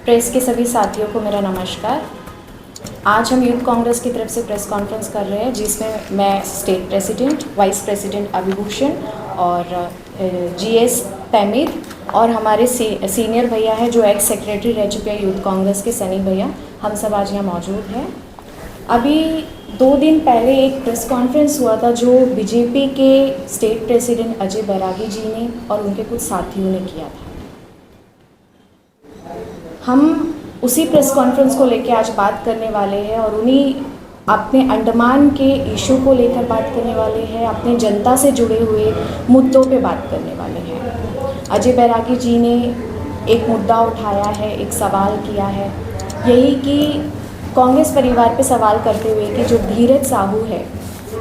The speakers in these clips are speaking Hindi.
प्रेस के सभी साथियों को मेरा नमस्कार। आज हम यूथ कांग्रेस की तरफ से प्रेस कॉन्फ्रेंस कर रहे हैं, जिसमें मैं स्टेट प्रेसिडेंट, वाइस प्रेसिडेंट अभिभूषण और जीएस तैमीर और हमारे सीनियर भैया हैं जो एक्स सेक्रेटरी रह चुके हैं यूथ कांग्रेस के, सनी भैया, हम सब आज यहाँ मौजूद हैं। अभी 2 दिन पहले एक प्रेस कॉन्फ्रेंस हुआ था जो बीजेपी के स्टेट प्रेसिडेंट अजय बैरागी जी ने और उनके कुछ साथियों ने किया था। हम उसी प्रेस कॉन्फ्रेंस को लेकर आज बात करने वाले हैं और उन्हीं अपने अंडमान के इशू को लेकर बात करने वाले हैं, अपने जनता से जुड़े हुए मुद्दों पे बात करने वाले हैं। अजय बैरागी जी ने एक मुद्दा उठाया है, एक सवाल किया है, यही कि कांग्रेस परिवार पे सवाल करते हुए कि जो धीरज साहू है,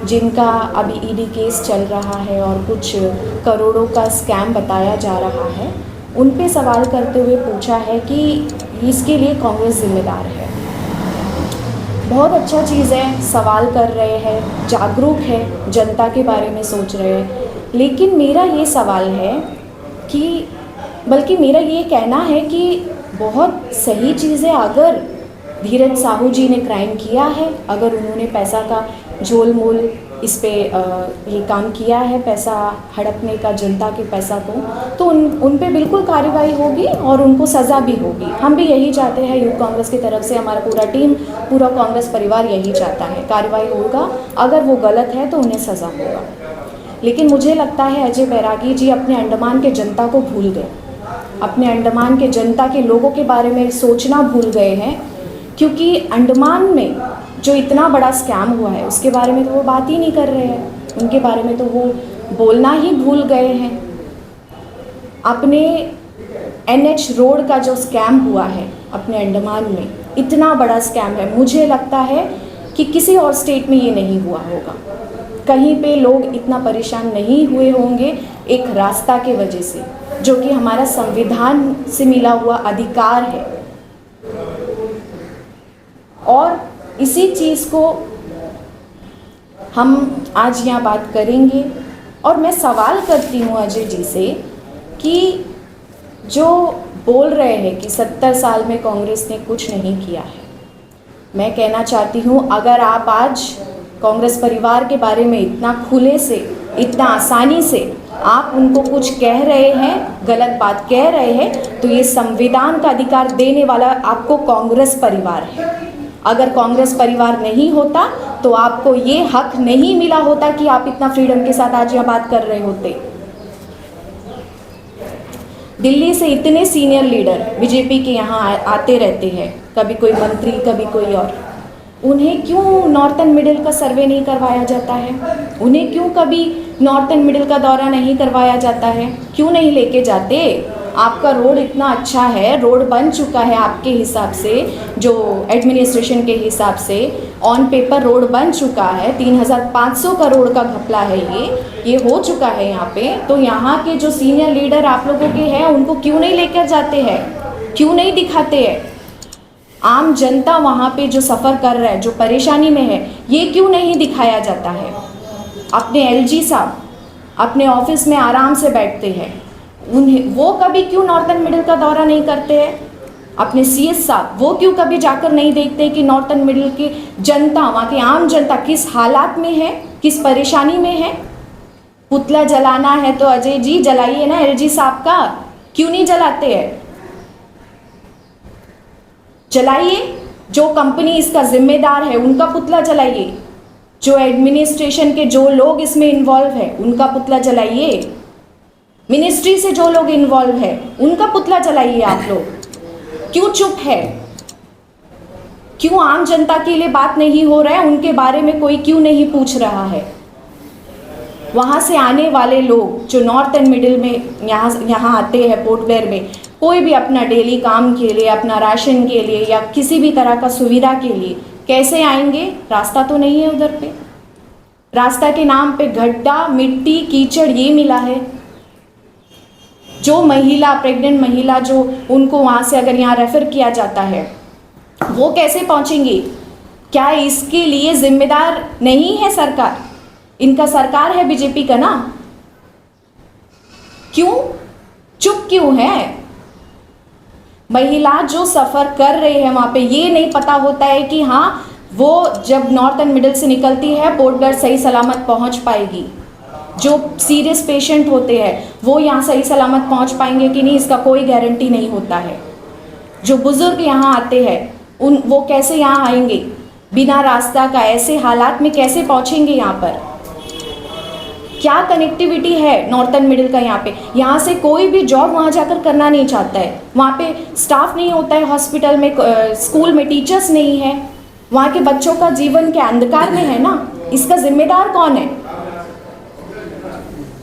जिनका अभी ईडी केस चल रहा है और कुछ करोड़ों का स्कैम बताया जा रहा है, उन पे सवाल करते हुए पूछा है कि इसके लिए कांग्रेस जिम्मेदार है। बहुत अच्छा चीज़ है, सवाल कर रहे हैं, जागरूक है, जनता के बारे में सोच रहे हैं, लेकिन मेरा ये सवाल है कि बल्कि मेरा ये कहना है कि बहुत सही चीज़ है, अगर धीरज साहू जी ने क्राइम किया है, अगर उन्होंने पैसा का झोल मोल इस पे ये काम किया है, पैसा हड़पने का, जनता के पैसा को, तो उन पे बिल्कुल कार्रवाई होगी और उनको सज़ा भी होगी। हम भी यही चाहते हैं, यूथ कांग्रेस की तरफ से हमारा पूरा टीम, पूरा कांग्रेस परिवार यही चाहता है, कार्रवाई होगा, अगर वो गलत है तो उन्हें सज़ा होगा। लेकिन मुझे लगता है अजय बैरागी जी अपने अंडमान के जनता को भूल गए, अपने अंडमान के जनता के लोगों के बारे में सोचना भूल गए हैं, क्योंकि अंडमान में जो इतना बड़ा स्कैम हुआ है उसके बारे में तो वो बात ही नहीं कर रहे हैं, उनके बारे में तो वो बोलना ही भूल गए हैं। अपने NH रोड का जो स्कैम हुआ है अपने अंडमान में, इतना बड़ा स्कैम है, मुझे लगता है कि किसी और स्टेट में ये नहीं हुआ होगा, कहीं पे लोग इतना परेशान नहीं हुए होंगे एक रास्ता के वजह से, जो कि हमारा संविधान से मिला हुआ अधिकार है। और इसी चीज़ को हम आज यहाँ बात करेंगे और मैं सवाल करती हूँ अजय जी से कि जो बोल रहे हैं कि 70 साल में कांग्रेस ने कुछ नहीं किया है, मैं कहना चाहती हूँ अगर आप आज कांग्रेस परिवार के बारे में इतना खुले से, इतना आसानी से आप उनको कुछ कह रहे हैं, गलत बात कह रहे हैं, तो ये संविधान का अधिकार देने वाला आपको कांग्रेस परिवार है। अगर कांग्रेस परिवार नहीं होता तो आपको ये हक नहीं मिला होता कि आप इतना फ्रीडम के साथ आज यहाँ बात कर रहे होते। दिल्ली से इतने सीनियर लीडर बीजेपी के यहाँ आते रहते हैं, कभी कोई मंत्री, कभी कोई और, उन्हें क्यों नॉर्थन मिडिल का सर्वे नहीं करवाया जाता है? उन्हें क्यों कभी नॉर्थन मिडिल का दौरा नहीं करवाया जाता है? क्यों नहीं लेके जाते? आपका रोड इतना अच्छा है, रोड बन चुका है आपके हिसाब से, जो एडमिनिस्ट्रेशन के हिसाब से ऑन पेपर रोड बन चुका है, 3500 करोड़ का घपला है, ये हो चुका है यहाँ पे। तो यहाँ के जो सीनियर लीडर आप लोगों के हैं उनको क्यों नहीं लेकर जाते हैं, क्यों नहीं दिखाते हैं? आम जनता वहाँ पे जो सफ़र कर रहा है, जो परेशानी में है, ये क्यों नहीं दिखाया जाता है? अपने LG साहब अपने ऑफिस में आराम से बैठते हैं, उन्हें वो कभी क्यों नॉर्थन मिडिल का दौरा नहीं करते हैं? अपने CS साहब वो क्यों कभी जाकर नहीं देखते कि नॉर्थन मिडिल की जनता, वहाँ की आम जनता किस हालात में है, किस परेशानी में है? पुतला जलाना है तो अजय जी जलाइए ना, LG साहब का, क्यों नहीं जलाते हैं? जलाइए, जो कंपनी इसका जिम्मेदार है उनका पुतला जलाइए, जो एडमिनिस्ट्रेशन के जो लोग इसमें इन्वॉल्व है उनका पुतला जलाइए, मिनिस्ट्री से जो लोग इन्वॉल्व है उनका पुतला जलाइए। आप लोग क्यों चुप है? क्यों आम जनता के लिए बात नहीं हो रहा है, उनके बारे में कोई क्यों नहीं पूछ रहा है? वहाँ से आने वाले लोग जो नॉर्थ एंड मिडिल में यहाँ आते हैं पोर्ट ब्लेयर में, कोई भी अपना डेली काम के लिए, अपना राशन के लिए या किसी भी तरह का सुविधा के लिए कैसे आएंगे? रास्ता तो नहीं है उधर पे। रास्ता के नाम पे गड्ढा, मिट्टी, कीचड़ ये मिला है। जो महिला, प्रेग्नेंट महिला जो उनको वहाँ से अगर यहाँ रेफर किया जाता है, वो कैसे पहुँचेंगी? क्या इसके लिए जिम्मेदार नहीं है सरकार? इनका सरकार है बीजेपी का ना। क्यों चुप क्यों है? महिला जो सफ़र कर रही है वहाँ पे, ये नहीं पता होता है कि हाँ वो जब नॉर्थ एंड मिडिल से निकलती है पोर्ट ब्लेयर सही सलामत पहुँच पाएगी। जो सीरियस पेशेंट होते हैं वो यहाँ सही सलामत पहुँच पाएंगे कि नहीं, इसका कोई गारंटी नहीं होता है। जो बुज़ुर्ग यहाँ आते हैं वो कैसे यहाँ आएंगे बिना रास्ता का? ऐसे हालात में कैसे पहुँचेंगे यहाँ पर? क्या कनेक्टिविटी है नॉर्थन मिडिल का? यहाँ से कोई भी जॉब वहाँ जाकर करना नहीं चाहता है। वहाँ पे स्टाफ नहीं होता है, हॉस्पिटल में, स्कूल में टीचर्स नहीं है। वहाँ के बच्चों का जीवन के अंधकार में है ना। इसका जिम्मेदार कौन है?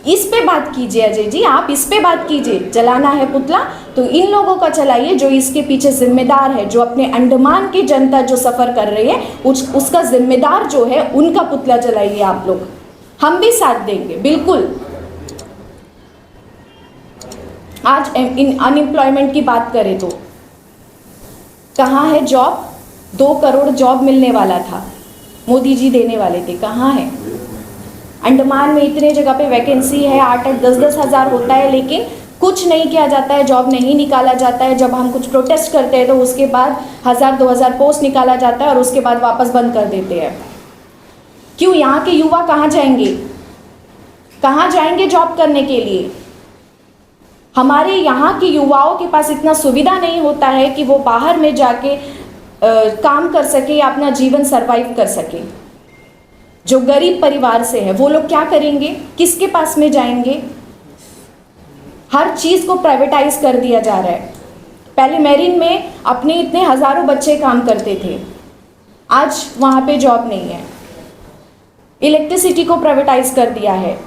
इस पे बात कीजिए अजय जी, आप इस पे बात कीजिए। जलाना है पुतला तो इन लोगों का चलाइए जो इसके पीछे जिम्मेदार है, जो अपने अंडमान की जनता जो सफ़र कर रही है उसका जिम्मेदार जो है उनका पुतला जलाइए आप लोग। हम भी साथ देंगे बिल्कुल। आज इन अनएम्प्लॉयमेंट की बात करें तो कहाँ है जॉब? 2 करोड़ जॉब मिलने वाला था, मोदी जी देने वाले थे, कहाँ है? अंडमान में इतने जगह पे वैकेंसी है, 8-8, 10-10 हज़ार होता है, लेकिन कुछ नहीं किया जाता है, जॉब नहीं निकाला जाता है। जब हम कुछ प्रोटेस्ट करते हैं तो उसके बाद 1000-2000 पोस्ट निकाला जाता है और उसके बाद वापस बंद कर देते हैं। क्यों? यहाँ के युवा कहाँ जाएंगे? कहाँ जाएंगे जॉब करने के लिए? हमारे यहाँ के युवाओं के पास इतना सुविधा नहीं होता है कि वो बाहर में जाके काम कर सके या अपना जीवन सरवाइव कर सके। जो गरीब परिवार से है वो लोग क्या करेंगे? किसके पास में जाएंगे? हर चीज़ को प्राइवेटाइज कर दिया जा रहा है। पहले मेरिन में अपने इतने हज़ारों बच्चे काम करते थे, आज वहाँ पे जॉब नहीं है। इलेक्ट्रिसिटी को प्राइवेटाइज कर दिया है,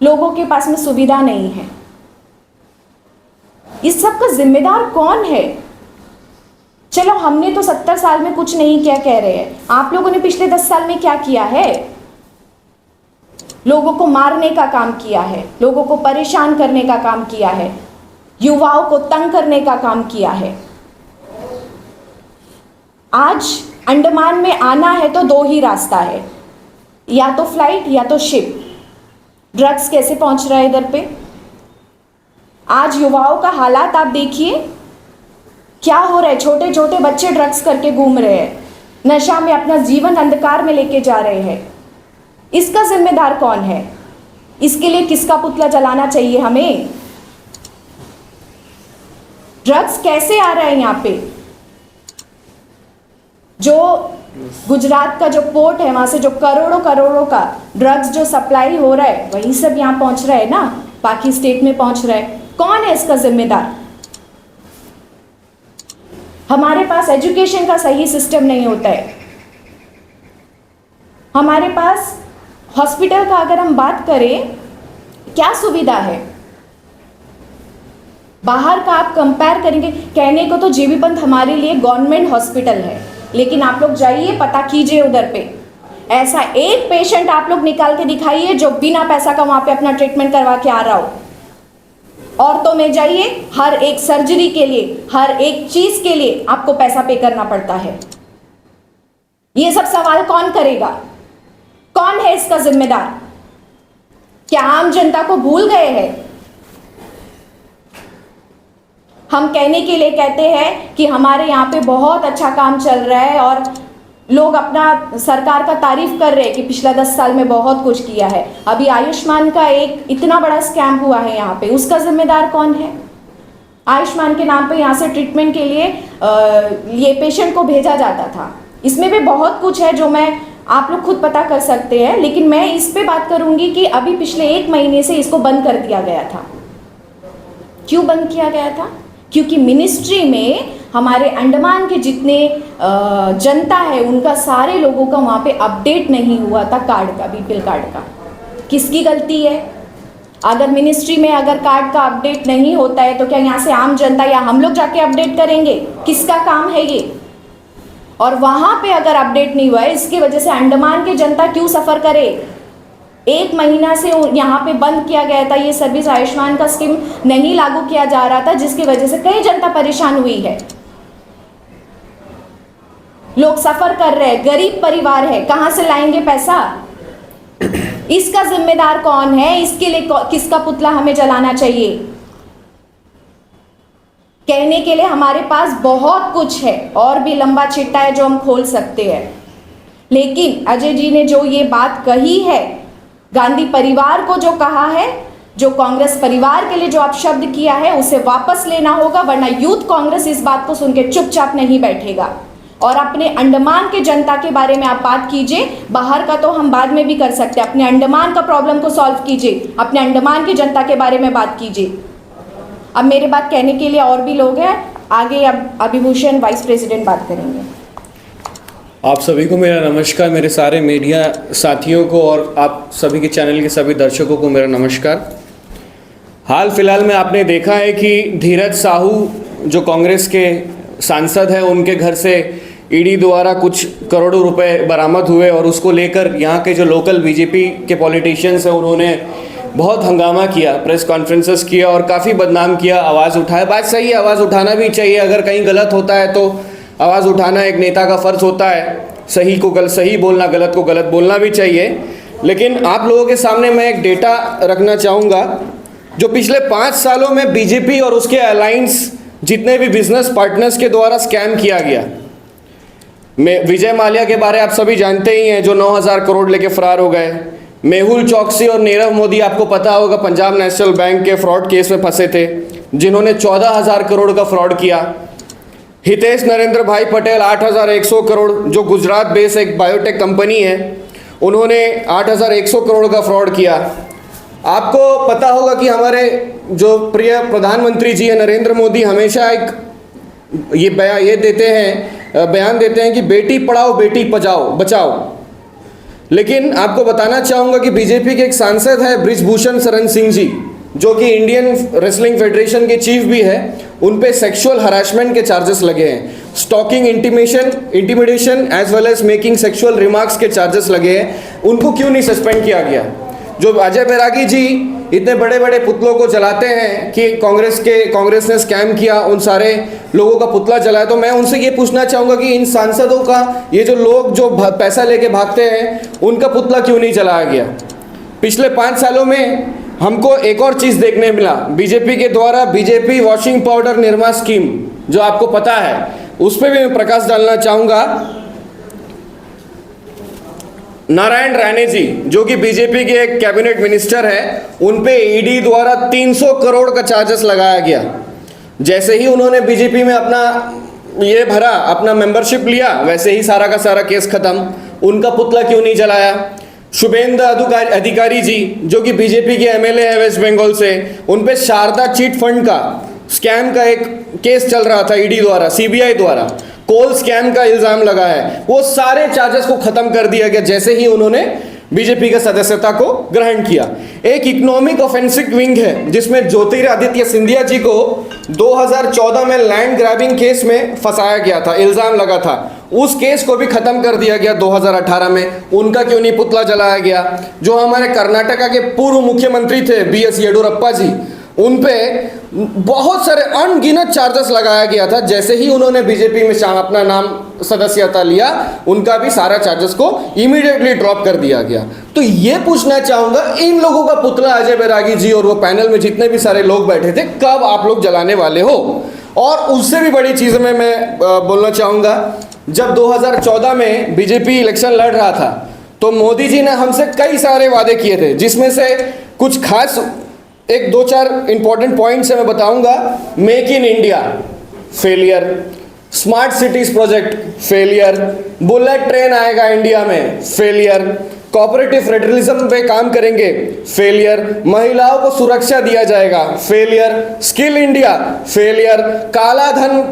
लोगों के पास में सुविधा नहीं है। इस सब का जिम्मेदार कौन है? चलो हमने तो 70 साल में कुछ नहीं किया कह रहे हैं, आप लोगों ने पिछले 10 साल में क्या किया है? लोगों को मारने का काम किया है, लोगों को परेशान करने का काम किया है, युवाओं को तंग करने का काम किया है। आज अंडमान में आना है तो 2 ही रास्ता है, या तो फ्लाइट या तो शिप। ड्रग्स कैसे पहुंच रहा है इधर पे? आज युवाओं का हालात आप देखिए क्या हो रहा है। छोटे छोटे बच्चे ड्रग्स करके घूम रहे हैं, नशा में अपना जीवन अंधकार में लेके जा रहे हैं। इसका जिम्मेदार कौन है? इसके लिए किसका पुतला जलाना चाहिए हमें? ड्रग्स कैसे आ रहा है यहाँ पे? जो गुजरात का जो पोर्ट है वहां से जो करोड़ों करोड़ों का ड्रग्स जो सप्लाई हो रहा है वही सब यहाँ पहुंच रहा है ना, बाकी स्टेट में पहुंच रहा है। कौन है इसका जिम्मेदार? हमारे पास एजुकेशन का सही सिस्टम नहीं होता है। हमारे पास हॉस्पिटल का अगर हम बात करें, क्या सुविधा है? बाहर का आप कंपेयर करेंगे, कहने को तो जीबी पंत हमारे लिए गवर्नमेंट हॉस्पिटल है, लेकिन आप लोग जाइए पता कीजिए उधर पे ऐसा एक पेशेंट आप लोग निकाल के दिखाइए जो बिना पैसा का वहां पे अपना ट्रीटमेंट करवा के आ रहा हो। औरतों में जाइए, हर एक सर्जरी के लिए, हर एक चीज के लिए आपको पैसा पे करना पड़ता है। ये सब सवाल कौन करेगा? कौन है इसका जिम्मेदार? क्या आम जनता को भूल गए हैं? हम कहने के लिए कहते हैं कि हमारे यहाँ पे बहुत अच्छा काम चल रहा है और लोग अपना सरकार का तारीफ कर रहे हैं कि पिछला 10 साल में बहुत कुछ किया है। अभी आयुष्मान का एक इतना बड़ा स्कैम हुआ है यहाँ पे, उसका जिम्मेदार कौन है? आयुष्मान के नाम पे यहाँ से ट्रीटमेंट के लिए ये पेशेंट को भेजा जाता था। इसमें भी बहुत कुछ है जो मैं आप लोग खुद पता कर सकते हैं, लेकिन मैं इस पे बात करूंगी कि अभी पिछले 1 महीने से इसको बंद कर दिया गया था। क्यों बंद किया गया था? क्योंकि मिनिस्ट्री में हमारे अंडमान के जितने जनता है उनका सारे लोगों का वहाँ पे अपडेट नहीं हुआ था कार्ड का, बीपीएल कार्ड का। किसकी गलती है? अगर मिनिस्ट्री में अगर कार्ड का अपडेट नहीं होता है तो क्या यहाँ से आम जनता या हम लोग जाके अपडेट करेंगे? किसका काम है ये? और वहाँ पे अगर अपडेट नहीं हुआ है, इसकी वजह से अंडमान की जनता क्यों सफ़र करे? 1 महीना से यहाँ पे बंद किया गया था ये सर्विस, आयुष्मान का स्कीम नहीं लागू किया जा रहा था, जिसकी वजह से कई जनता परेशान हुई है। लोग सफ़र कर रहे हैं, गरीब परिवार है, कहाँ से लाएंगे पैसा? इसका जिम्मेदार कौन है? इसके लिए किसका पुतला हमें जलाना चाहिए? कहने के लिए हमारे पास बहुत कुछ है और भी लंबा चिट्टा है जो हम खोल सकते हैं, लेकिन अजय जी ने जो ये बात कही है, गांधी परिवार को जो कहा है, जो कांग्रेस परिवार के लिए जो अपशब्द किया है, उसे वापस लेना होगा, वरना यूथ कांग्रेस इस बात को सुन के चुपचाप नहीं बैठेगा। और अपने अंडमान के जनता के बारे में आप बात कीजिए, बाहर का तो हम बाद में भी कर सकते हैं, अपने अंडमान का प्रॉब्लम को सॉल्व कीजिए, अपने अंडमान की जनता के बारे में बात कीजिए। अब मेरे बात कहने के लिए और भी लोग हैं, आगे अब अभिभूषण वाइस प्रेसिडेंट बात करेंगे। आप सभी को मेरा नमस्कार, मेरे सारे मीडिया साथियों को और आप सभी के चैनल के सभी दर्शकों को मेरा नमस्कार। हाल फिलहाल में आपने देखा है कि धीरज साहू जो कांग्रेस के सांसद हैं, उनके घर से ईडी द्वारा कुछ करोड़ों रुपए बरामद हुए और उसको लेकर यहाँ के जो लोकल बीजेपी के पॉलिटिशियंस हैं उन्होंने बहुत हंगामा किया, प्रेस कॉन्फ्रेंसेस किया और काफ़ी बदनाम किया, आवाज़ उठाया। बात सही है, आवाज़ उठाना भी चाहिए, अगर कहीं गलत होता है तो आवाज़ उठाना एक नेता का फ़र्ज़ होता है, सही को सही बोलना, गलत को गलत बोलना भी चाहिए। लेकिन आप लोगों के सामने मैं एक डेटा रखना चाहूँगा जो पिछले 5 सालों में बीजेपी और उसके अलायंस जितने भी बिजनेस पार्टनर्स के द्वारा स्कैम किया गया। विजय माल्या के बारे आप सभी जानते ही हैं, जो 9,000 करोड़ लेके फरार हो गए। मेहुल चौकसी और नीरव मोदी, आपको पता होगा, पंजाब नेशनल बैंक के फ्रॉड केस में फंसे थे, जिन्होंने 14,000 करोड़ का फ्रॉड किया। हितेश नरेंद्र भाई पटेल 8,100 करोड़, जो गुजरात बेस एक बायोटेक कंपनी है, उन्होंने 8,100 करोड़ का फ्रॉड किया। आपको पता होगा कि हमारे जो प्रिय प्रधानमंत्री जी हैं नरेंद्र मोदी, हमेशा एक ये बयान देते हैं कि बेटी पढ़ाओ बेटी बचाओ। लेकिन आपको बताना चाहूँगा कि बीजेपी के एक सांसद है ब्रिजभूषण शरण सिंह जी, जो कि इंडियन रेसलिंग फेडरेशन के चीफ भी है, उन पे सेक्सुअल हरासमेंट के चार्जेस लगे हैं, stalking, intimidation as well as making sexual remarks के चार्जेस लगे हैं। उनको क्यों नहीं सस्पेंड किया गया? जो अजय बैरागी जी इतने बड़े बड़े पुतलों को जलाते हैं कि कांग्रेस ने स्कैम किया, उन सारे लोगों का पुतला जलाया, तो मैं उनसे ये पूछना चाहूँगा कि इन सांसदों का, ये जो लोग जो पैसा लेके भागते हैं, उनका पुतला क्यों नहीं जलाया गया? पिछले 5 सालों में हमको एक और चीज़ देखने मिला, बीजेपी के द्वारा BJP washing powder Nirma scheme, जो आपको पता है, उस पर भी मैं प्रकाश डालना चाहूँगा। नारायण राणे जी, जो कि बीजेपी के एक कैबिनेट मिनिस्टर है, उन पे ईडी द्वारा 300 करोड़ का चार्जेस लगाया गया। जैसे ही उन्होंने बीजेपी में अपना मेंबरशिप लिया, वैसे ही सारा का सारा केस खत्म। उनका पुतला क्यों नहीं जलाया? शुभेंद्र अधिकारी जी, जो कि बीजेपी के एमएलए है वेस्ट बंगाल से, उन पे शारदा चिट फंड का स्कैम का एक केस चल रहा था ईडी द्वारा, सीबीआई द्वारा, कोल स्कैम का इल्जाम लगा है। वो सारे चार्जेस को खत्म कर दिया गया जैसे ही उन्होंने बीजेपी का सदस्यता को ग्रहण किया। एक इकोनॉमिक ऑफेंसिव विंग है जिसमें ज्योतिरादित्य सिंधिया जी को 2014 में लैंड ग्रैबिंग केस में फंसाया गया था, इल्जाम लगा था, उस केस को भी खत्म कर दिया गया 2018 में। उनका क्यों नहीं पुतला जलाया गया? जो हमारे कर्नाटका के पूर्व मुख्यमंत्री थे BS येडियुरप्पा जी, उन पे बहुत सारे अनगिनत चार्जेस लगाया गया था। जैसे ही उन्होंने बीजेपी में अपना नाम सदस्यता लिया, उनका भी सारा चार्जेस को इमीडिएटली ड्रॉप कर दिया गया। तो ये पूछना चाहूँगा, इन लोगों का पुतला अजय बैरागी जी और वो पैनल में जितने भी सारे लोग बैठे थे, कब आप लोग जलाने वाले हो? और उससे भी बड़ी चीज़ में मैं बोलना चाहूँगा, जब 2014 में बीजेपी इलेक्शन लड़ रहा था तो मोदी जी ने हमसे कई सारे वादे किए थे, जिसमें से कुछ खास एक 2-4 इंपॉर्टेंट पॉइंट्स मैं बताऊंगा। Make in India failure, smart cities project failure, bullet train आएगा इंडिया में फेलियर, कोऑपरेटिव फेडरलिज्म पे काम करेंगे, फेलियर। महिलाओं को सुरक्षा दिया जाएगा, फेलियर। Skill India, failure. काला धन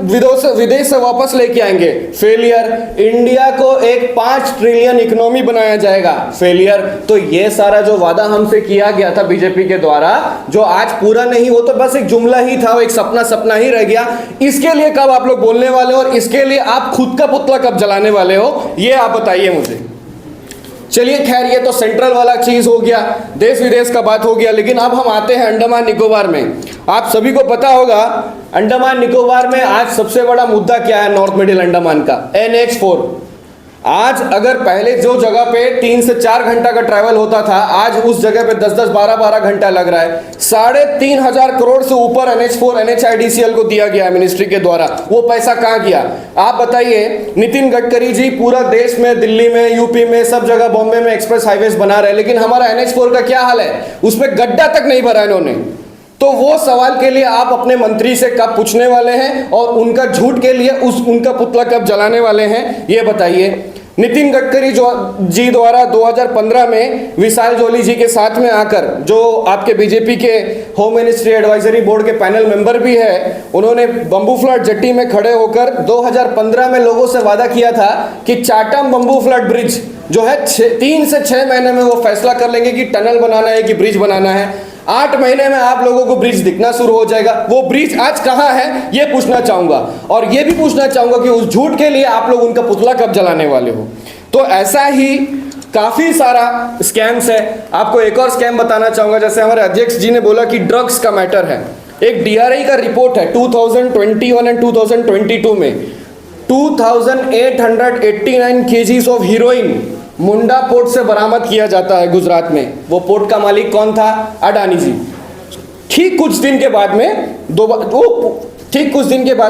विदेश से वापस लेके आएंगे, फेलियर। इंडिया को एक 5 ट्रिलियन इकोनॉमी बनाया जाएगा, फेलियर। तो ये सारा जो वादा हमसे किया गया था बीजेपी के द्वारा, जो आज पूरा नहीं, वो तो बस एक जुमला ही था, वो एक सपना ही रह गया। इसके लिए कब आप लोग बोलने वाले हो और इसके लिए आप खुद का पुतला कब जलाने वाले हो, ये आप बताइए मुझे। चलिए खैर, ये तो सेंट्रल वाला चीज हो गया, देश विदेश का बात हो गया। लेकिन अब हम आते हैं अंडमान निकोबार में। आप सभी को पता होगा अंडमान निकोबार में आज सबसे बड़ा मुद्दा क्या है, नॉर्थ मिडिल अंडमान का, NH4। आज अगर पहले जो जगह पे 3 से 4 घंटा का ट्रैवल होता था, आज उस जगह पे 10-10, 12-12 घंटा लग रहा है। 3,500 करोड़ से ऊपर NH4 NHIDCL को दिया गया है मिनिस्ट्री के द्वारा। वो पैसा कहाँ गया, आप बताइए। नितिन गडकरी जी पूरा देश में, दिल्ली में, यूपी में, सब जगह, बॉम्बे में एक्सप्रेस हाईवेज बना रहे हैं, लेकिन हमारा NH4 का क्या हाल है, उसमें गड्ढा तक नहीं भरा इन्होंने। तो वो सवाल के लिए आप अपने मंत्री से कब पूछने वाले हैं और उनका झूठ के लिए उनका पुतला कब जलाने वाले हैं, ये बताइए। नितिन गडकरी जी द्वारा 2015 में विशाल जोली जी के साथ में आकर, जो आपके बीजेपी के होम मिनिस्ट्री एडवाइजरी बोर्ड के पैनल मेंबर भी है, उन्होंने बंबू फ्लैट जेट्टी में खड़े होकर 2015 में लोगों से वादा किया था कि चाटम बंबू फ्लैट ब्रिज जो है 3 से 6 महीने में वो फैसला कर लेंगे कि टनल बनाना है कि ब्रिज बनाना है। 8 महीने में आप लोगों को ब्रिज दिखना शुरू हो जाएगा। वो ब्रिज आज कहाँ है, ये पूछना चाहूंगा। और ये भी पूछना चाहूंगा कि उस झूठ के लिए आप लोग उनका पुतला कब जलाने वाले हो। तो ऐसा ही काफी सारा स्कैम्स है। आपको एक और स्कैम बताना चाहूंगा, जैसे हमारे अध्यक्ष जी ने बोला कि ड्रग्स का मैटर है। एक DRI का रिपोर्ट है 2021 एंड 2022 में 2889 kgs of heroine Munda port से बरामद किया जाता है गुजरात में। वो पोर्ट का मालिक कौन था, अडानी जी। ठीक कुछ दिन के बाद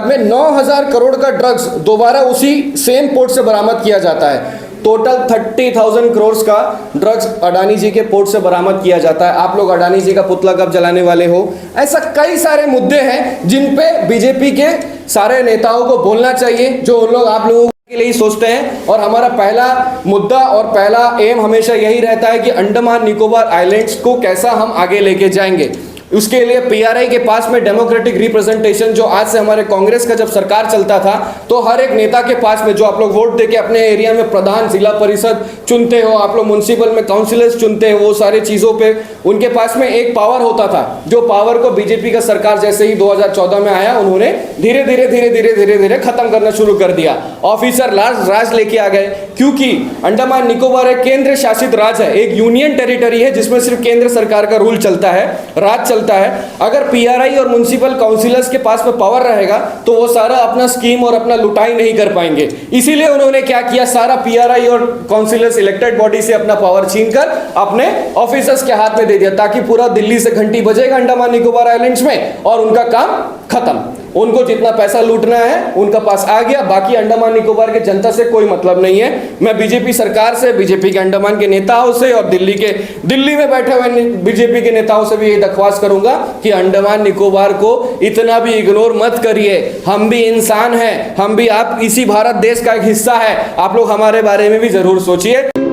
में 9,000 करोड़ का ड्रग्स दोबारा उसी सेम पोर्ट से बरामद किया जाता है। टोटल 30,000 करोड़ का ड्रग्स अडानी जी के पोर्ट से बरामद किया जाता है। आप लोग अडानी जी का पुतला कब जलाने वाले हो। ऐसा कई सारे मुद्दे हैं जिन पे बीजेपी के सारे नेताओं को बोलना चाहिए, जो उन लोग आप लोगों के लिए ही सोचते हैं। और हमारा पहला मुद्दा और पहला एम हमेशा यही रहता है कि अंडमान निकोबार आइलैंड्स को कैसा हम आगे लेके जाएंगे। उसके लिए PRI के पास में डेमोक्रेटिक रिप्रेजेंटेशन, जो आज से हमारे कांग्रेस का जब सरकार चलता था तो हर एक नेता के पास में, जो आप लोग वोट देके अपने एरिया में प्रधान, जिला परिषद चुनते हो, आप लोग म्युनिसिपल में काउंसिलर्स चुनते हो, वो सारे चीजों पे उनके पास में एक पावर होता था, जो पावर को बीजेपी का सरकार जैसे ही 2014 में आया, उन्होंने धीरे धीरे खत्म करना शुरू कर दिया। ऑफिसर राज लेके आ गए, क्योंकि अंडमान निकोबार एक केंद्र शासित राज्य है, एक यूनियन टेरिटरी है जिसमें सिर्फ केंद्र सरकार का रूल चलता है, राज चलता है। अगर PRI और म्युनिसिपल काउंसिलर्स के पास में पावर रहेगा तो वो सारा अपना स्कीम और अपना लुटाई नहीं कर पाएंगे। इसीलिए उन्होंने क्या किया, सारा PRI और काउंसिलर्स इलेक्टेड बॉडी से अपना पावर छीनकर अपने ऑफिसर्स के हाथ में दे दिया, ताकि पूरा दिल्ली से घंटी बजेगा अंडमान निकोबार आइलैंड्स में और उनका काम खत्म। उनको जितना पैसा लूटना है उनका पास आ गया, बाकी अंडमान निकोबार के जनता से कोई मतलब नहीं है। मैं बीजेपी सरकार से, बीजेपी के अंडमान के नेताओं से और दिल्ली में बैठे हुए बीजेपी के नेताओं से भी यही दरख्वास्त करूंगा कि अंडमान निकोबार को इतना भी इग्नोर मत करिए। हम भी इंसान हैं, हम भी, आप इसी भारत देश का एक हिस्सा है। आप लोग हमारे बारे में भी जरूर सोचिए।